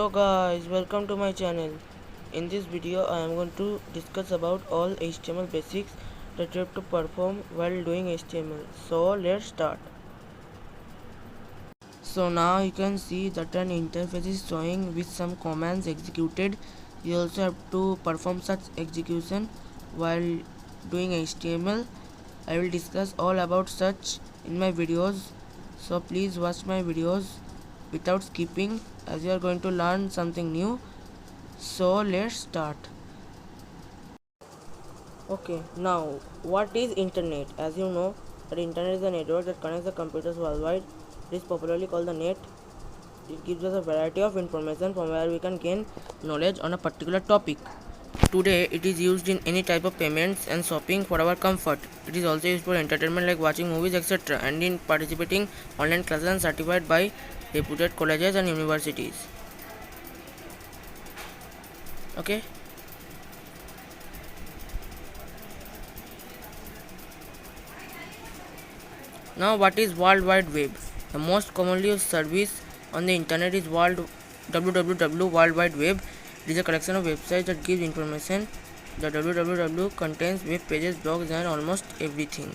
Hello guys, welcome to my channel. In this video I am going to discuss about all HTML basics that you have to perform while doing HTML. So let's start. So now you can see that an interface is showing with some commands executed. You also have to perform such execution while doing HTML. I will discuss all about such in my videos. So please watch my videos without skipping as you are going to learn something new. So let's start. Okay, now what is internet? As you know, the internet is a network that connects the computers worldwide. It is popularly called the net. It gives us a variety of information from where we can gain knowledge on a particular topic. Today, it is used in any type of payments and shopping for our comfort. It is also used for entertainment like watching movies, etc., and in participating online classes and certified by reputed colleges and universities. Okay. Now, what is World Wide Web? The most commonly used service on the internet is www World Wide Web. It is a collection of websites that gives information. The www contains web pages, blogs, and almost everything.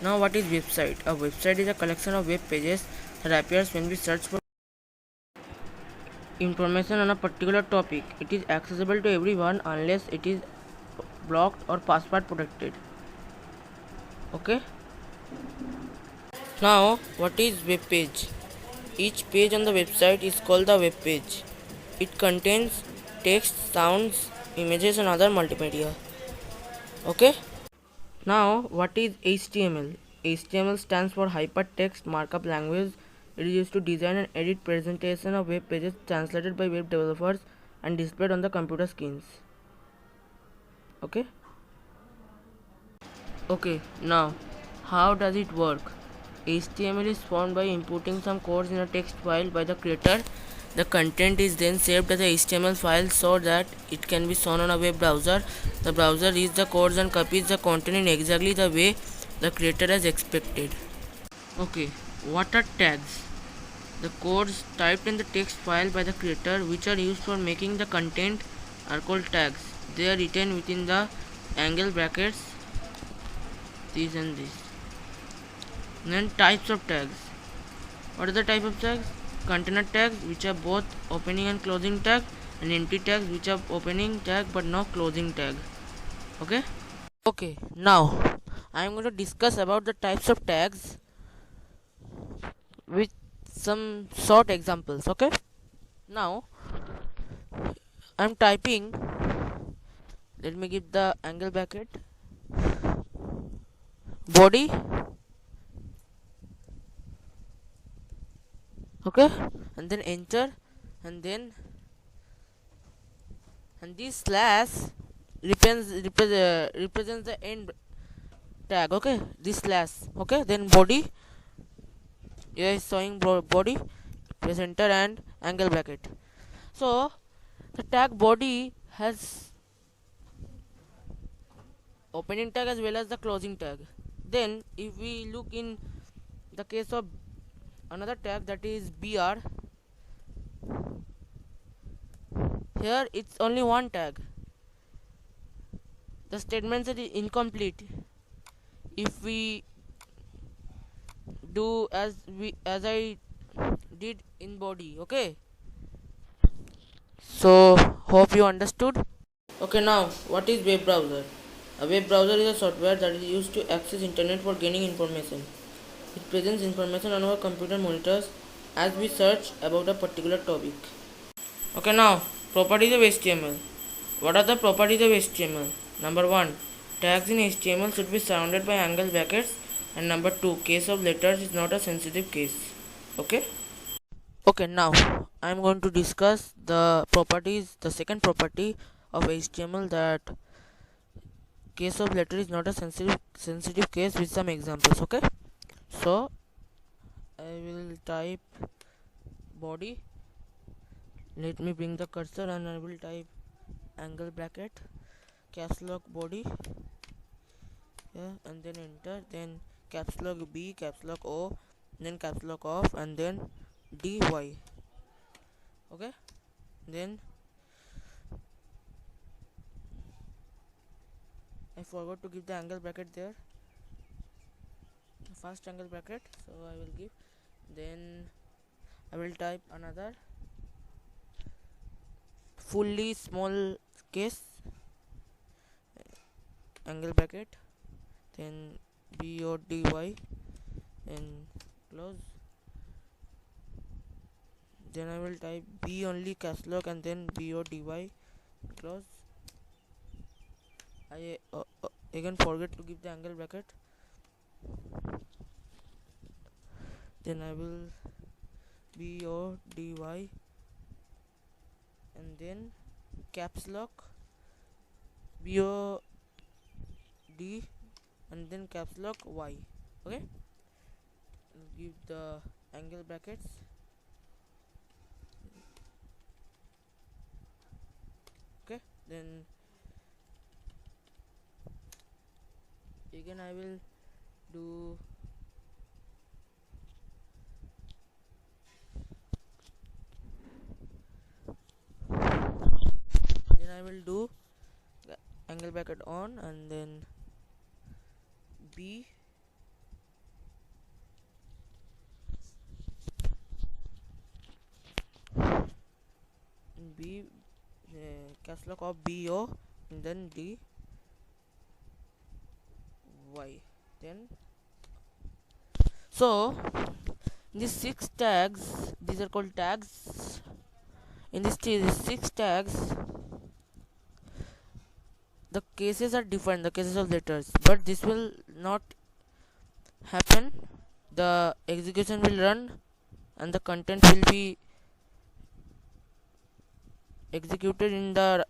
Now, what is website? A website is a collection of web pages that appears when we search for information on a particular topic. It is accessible to everyone unless it is blocked or password protected. Okay. Now, what is web page? Each page on the website is called the web page. It contains text, sounds, images, and other multimedia. Okay. Now, what is HTML? HTML stands for Hypertext Markup Language. It is used to design and edit presentation of web pages translated by web developers and displayed on the computer screens. Okay. Okay. Now, how does it work? HTML is formed by inputting some codes in a text file by the creator. The content is then saved as a HTML file so that it can be shown on a web browser. The browser reads the codes and copies the content in exactly the way the creator has expected. Okay, what are tags? The codes typed in the text file by the creator, which are used for making the content, are called tags. They are written within the angle brackets, this and this. Then types of tags. What are the type of tags? Container tags, which are both opening and closing tag, and empty tags, which are opening tag but no closing tag. Okay. Okay. Now I am going to discuss about the types of tags with some short examples. Okay. Now I am typing. Let me give the angle bracket. Body. Okay, and then enter, and this slash represents the end tag. Okay, this slash. Okay, then body, here is showing body, press enter and angle bracket. So the tag body has opening tag as well as the closing tag. Then if we look in the case of another tag, that is br, here it's only one tag. The statement is incomplete if we do as I did in body. Okay, so hope you understood. Okay, now what is web browser? A web browser is a software that is used to access internet for gaining information. It presents information on our computer monitors as we search about a particular topic. Okay, now properties of HTML. What are the properties of HTML? Number 1, tags in HTML should be surrounded by angle brackets, and number 2, case of letters is not a sensitive case. Okay. Okay, now I am going to discuss the properties, the second property of HTML, that case of letter is not a sensitive case, with some examples. Okay, so I will type body. Let me bring the cursor and I will type angle bracket, caps lock body, yeah, and then enter, then caps lock B, caps lock O, then caps lock off, and then dy. Okay, then I forgot to give the angle bracket there, first angle bracket, so I will give. Then I will type another fully small case angle bracket, then bo dy and close. Then I will type b only caps lock and then bo dy close. I again forget to give the angle bracket. Then I will bo dy and then caps lock bo d and then caps lock y. Okay, give the angle brackets. Okay, then again I will do the angle bracket on, and then b caps lock of bo and then dy. Then so these 6 tags, these are called tags. In these 6 tags, the cases are different, the cases of letters, but this will not happen. The execution will run and the content will be executed in the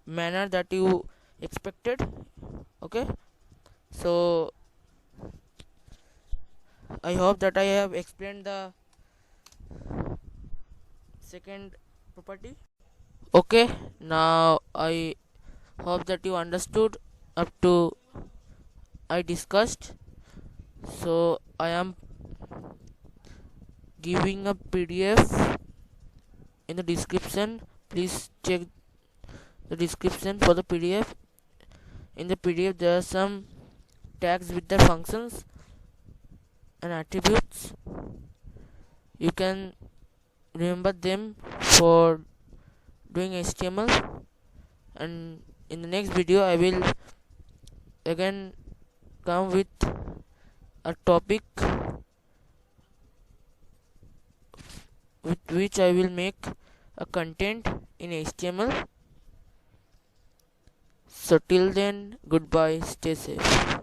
manner that you expected. Okay, so I hope that I have explained the second property. Okay, now I hope that you understood up to I discussed. So I am giving a PDF in the description. Please check the description for the PDF. In the PDF there are some tags with their functions and attributes. You can remember them for doing HTML, and in the next video I will again come with a topic with which I will make a content in HTML. So till then, goodbye, stay safe.